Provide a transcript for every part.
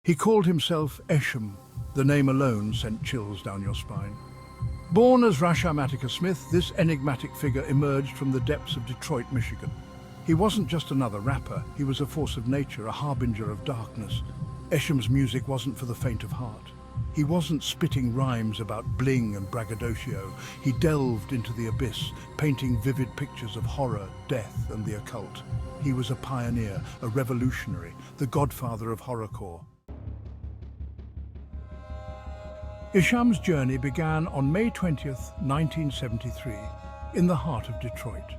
He called himself Esham. The name alone sent chills down your spine. Born as Rasham Attica Smith, this enigmatic figure emerged from the depths of Detroit, Michigan. He wasn't just another rapper, he was a force of nature, a harbinger of darkness. Esham's music wasn't for the faint of heart. He wasn't spitting rhymes about bling and braggadocio. He delved into the abyss, painting vivid pictures of horror, death, and the occult. He was a pioneer, a revolutionary, the godfather of horrorcore. Esham's journey began on May 20th, 1973, in the heart of Detroit.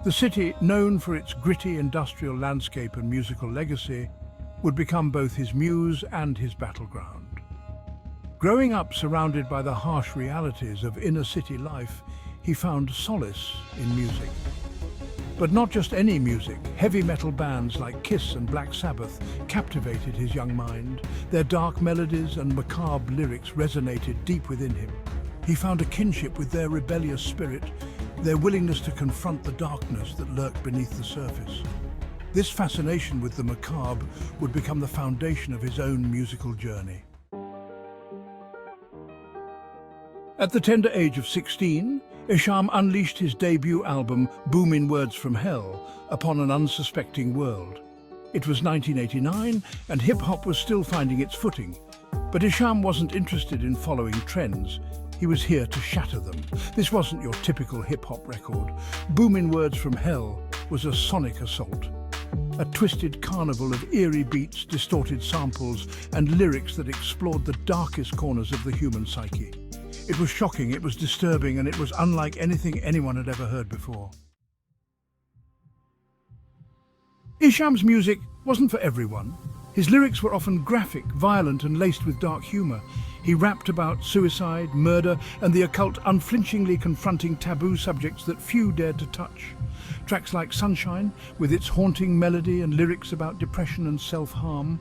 The city, known for its gritty industrial landscape and musical legacy, would become both his muse and his battleground. Growing up surrounded by the harsh realities of inner-city life, he found solace in music. But not just any music. Heavy metal bands like Kiss and Black Sabbath captivated his young mind. Their dark melodies and macabre lyrics resonated deep within him. He found a kinship with their rebellious spirit, their willingness to confront the darkness that lurked beneath the surface. This fascination with the macabre would become the foundation of his own musical journey. At the tender age of 16, Esham unleashed his debut album, Boomin Words from Hell, upon an unsuspecting world. It was 1989, and hip-hop was still finding its footing. But Esham wasn't interested in following trends. He was here to shatter them. This wasn't your typical hip-hop record. Boomin Words from Hell was a sonic assault. A twisted carnival of eerie beats, distorted samples, and lyrics that explored the darkest corners of the human psyche. It was shocking, it was disturbing, and it was unlike anything anyone had ever heard before. Esham's music wasn't for everyone. His lyrics were often graphic, violent, and laced with dark humor. He rapped about suicide, murder, and the occult, unflinchingly confronting taboo subjects that few dared to touch. Tracks like Sunshine, with its haunting melody and lyrics about depression and self-harm,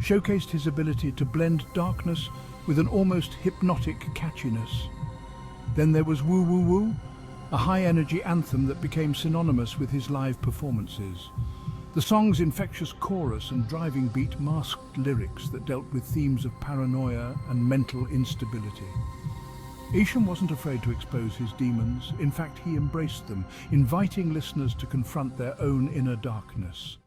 showcased his ability to blend darkness with an almost hypnotic catchiness. Then there was Woo Woo Woo, a high-energy anthem that became synonymous with his live performances. The song's infectious chorus and driving beat masked lyrics that dealt with themes of paranoia and mental instability. Esham wasn't afraid to expose his demons. In fact, he embraced them, inviting listeners to confront their own inner darkness.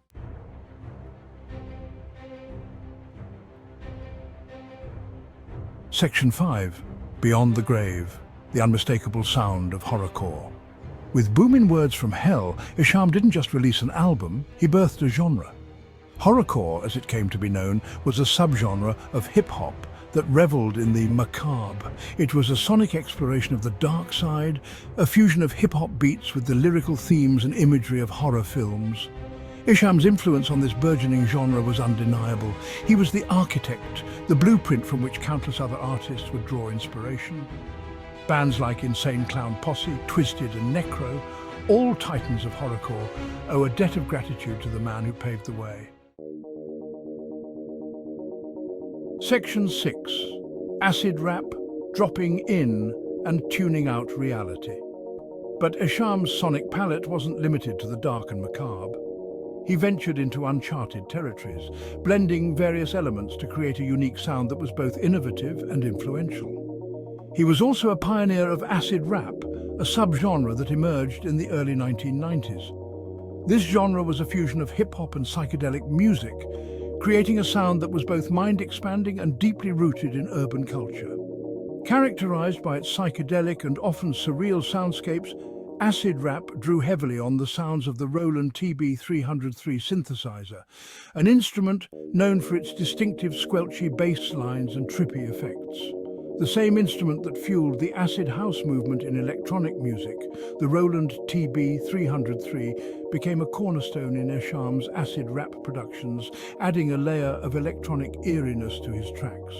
Section 5. Beyond the Grave, the unmistakable sound of horrorcore. With Boomin Words from Hell, Esham didn't just release an album, he birthed a genre. Horrorcore, as it came to be known, was a subgenre of hip-hop that reveled in the macabre. It was a sonic exploration of the dark side, a fusion of hip-hop beats with the lyrical themes and imagery of horror films. Esham's influence on this burgeoning genre was undeniable. He was the architect, the blueprint from which countless other artists would draw inspiration. Bands like Insane Clown Posse, Twisted and Necro, all titans of horrorcore, owe a debt of gratitude to the man who paved the way. Section 6. Acid rap, dropping in and tuning out reality. But Esham's sonic palette wasn't limited to the dark and macabre. He ventured into uncharted territories, blending various elements to create a unique sound that was both innovative and influential. He was also a pioneer of acid rap, a subgenre that emerged in the early 1990s. This genre was a fusion of hip-hop and psychedelic music, creating a sound that was both mind-expanding and deeply rooted in urban culture. Characterized by its psychedelic and often surreal soundscapes, acid rap drew heavily on the sounds of the Roland TB-303 synthesizer, an instrument known for its distinctive squelchy bass lines and trippy effects. The same instrument that fueled the acid house movement in electronic music, the Roland TB-303, became a cornerstone in Esham's acid rap productions, adding a layer of electronic eeriness to his tracks.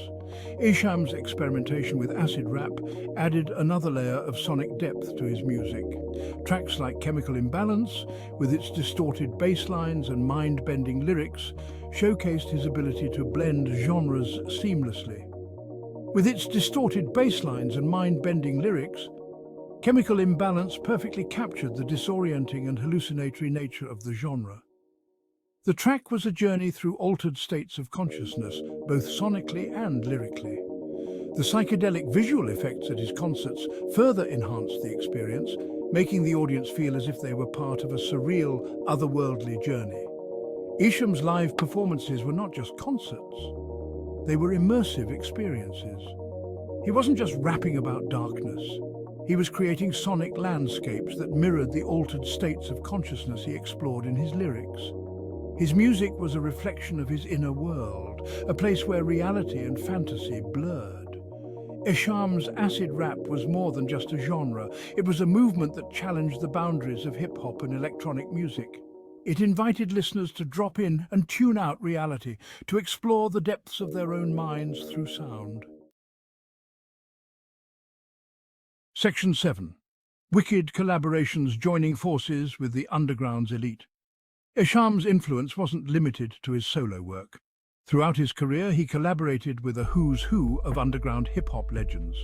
Esham's experimentation with acid rap added another layer of sonic depth to his music. Tracks like Chemical Imbalance, with its distorted bass lines and mind-bending lyrics, showcased his ability to blend genres seamlessly. With its distorted bass lines and mind-bending lyrics, Chemical Imbalance perfectly captured the disorienting and hallucinatory nature of the genre. The track was a journey through altered states of consciousness, both sonically and lyrically. The psychedelic visual effects at his concerts further enhanced the experience, making the audience feel as if they were part of a surreal, otherworldly journey. Esham's live performances were not just concerts, they were immersive experiences. He wasn't just rapping about darkness, he was creating sonic landscapes that mirrored the altered states of consciousness he explored in his lyrics. His music was a reflection of his inner world, a place where reality and fantasy blurred. Esham's acid rap was more than just a genre. It was a movement that challenged the boundaries of hip-hop and electronic music. It invited listeners to drop in and tune out reality, to explore the depths of their own minds through sound. Section 7. Wicked collaborations joining forces with the underground's elite. Esham's influence wasn't limited to his solo work. Throughout his career, he collaborated with a who's who of underground hip-hop legends.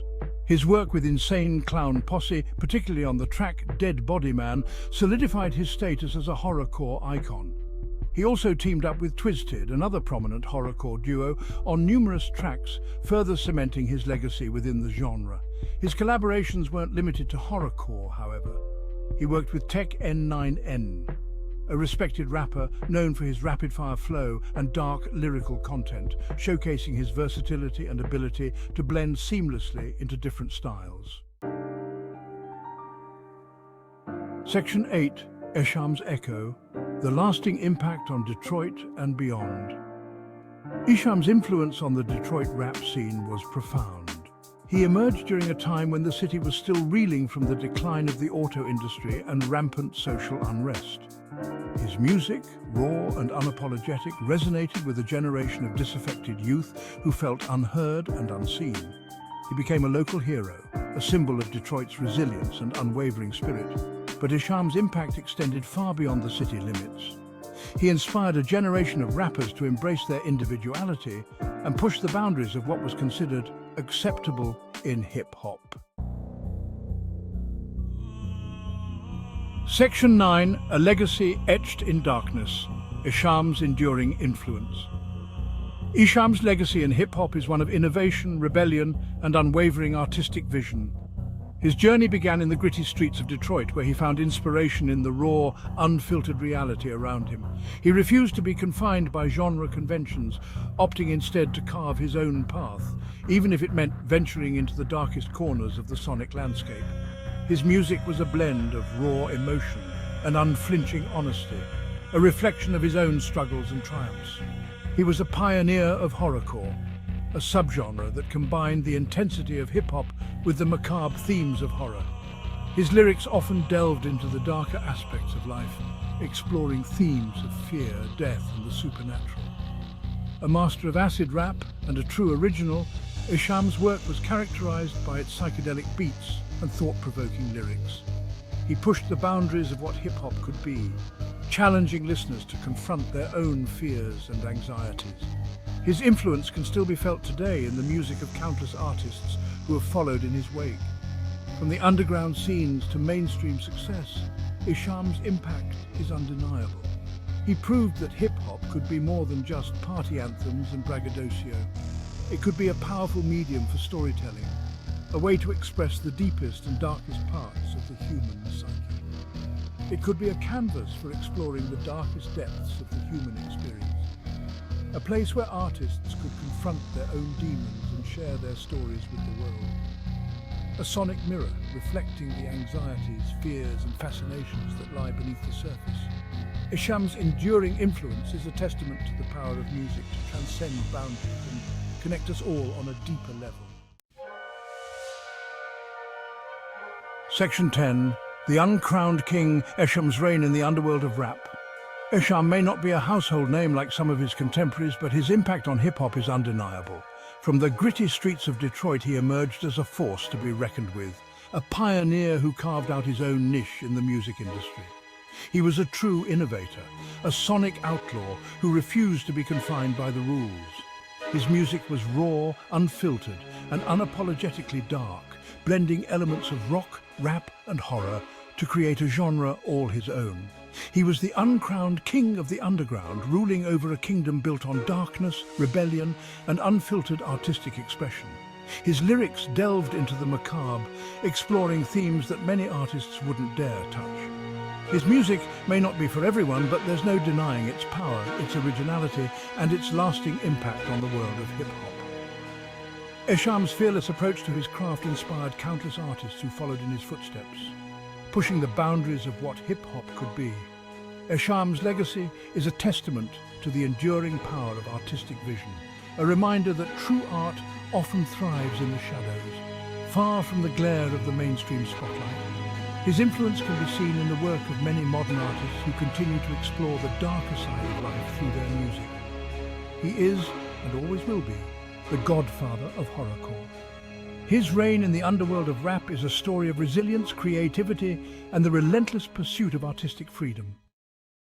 His work with Insane Clown Posse, particularly on the track Dead Body Man, solidified his status as a horrorcore icon. He also teamed up with Twisted, another prominent horrorcore duo, on numerous tracks, further cementing his legacy within the genre. His collaborations weren't limited to horrorcore, however. He worked with Tech N9N, a respected rapper known for his rapid-fire flow and dark lyrical content, showcasing his versatility and ability to blend seamlessly into different styles. Section 8. Esham's Echo, the lasting impact on Detroit and beyond. Esham's influence on the Detroit rap scene was profound. He emerged during a time when the city was still reeling from the decline of the auto industry and rampant social unrest. His music, raw and unapologetic, resonated with a generation of disaffected youth who felt unheard and unseen. He became a local hero, a symbol of Detroit's resilience and unwavering spirit. But Esham's impact extended far beyond the city limits. He inspired a generation of rappers to embrace their individuality and push the boundaries of what was considered acceptable in hip-hop. Section 9. A legacy etched in darkness. Esham's enduring influence. Esham's legacy in hip-hop is one of innovation, rebellion, and unwavering artistic vision. His journey began in the gritty streets of Detroit, where he found inspiration in the raw, unfiltered reality around him. He refused to be confined by genre conventions, opting instead to carve his own path, even if it meant venturing into the darkest corners of the sonic landscape. His music was a blend of raw emotion and unflinching honesty, a reflection of his own struggles and triumphs. He was a pioneer of horrorcore, a subgenre that combined the intensity of hip-hop with the macabre themes of horror. His lyrics often delved into the darker aspects of life, exploring themes of fear, death, and the supernatural. A master of acid rap and a true original, Esham's work was characterized by its psychedelic beats and thought-provoking lyrics. He pushed the boundaries of what hip-hop could be, challenging listeners to confront their own fears and anxieties. His influence can still be felt today in the music of countless artists who have followed in his wake. From the underground scenes to mainstream success, Esham's impact is undeniable. He proved that hip-hop could be more than just party anthems and braggadocio. It could be a powerful medium for storytelling, a way to express the deepest and darkest parts of the human psyche. It could be a canvas for exploring the darkest depths of the human experience, a place where artists could confront their own demons and share their stories with the world. A sonic mirror reflecting the anxieties, fears and fascinations that lie beneath the surface. Esham's enduring influence is a testament to the power of music to transcend boundaries and connect us all on a deeper level. Section 10. The uncrowned king, Esham's reign in the underworld of rap. Esham may not be a household name like some of his contemporaries, but his impact on hip-hop is undeniable. From the gritty streets of Detroit, he emerged as a force to be reckoned with, a pioneer who carved out his own niche in the music industry. He was a true innovator, a sonic outlaw who refused to be confined by the rules. His music was raw, unfiltered, and unapologetically dark, blending elements of rock, rap, and horror to create a genre all his own. He was the uncrowned king of the underground, ruling over a kingdom built on darkness, rebellion, and unfiltered artistic expression. His lyrics delved into the macabre, exploring themes that many artists wouldn't dare touch. His music may not be for everyone, but there's no denying its power, its originality, and its lasting impact on the world of hip-hop. Esham's fearless approach to his craft inspired countless artists who followed in his footsteps, pushing the boundaries of what hip-hop could be. Esham's legacy is a testament to the enduring power of artistic vision, a reminder that true art often thrives in the shadows, far from the glare of the mainstream spotlight. His influence can be seen in the work of many modern artists who continue to explore the darker side of life through their music. He is, and always will be, the godfather of horrorcore. His reign in the underworld of rap is a story of resilience, creativity, and the relentless pursuit of artistic freedom.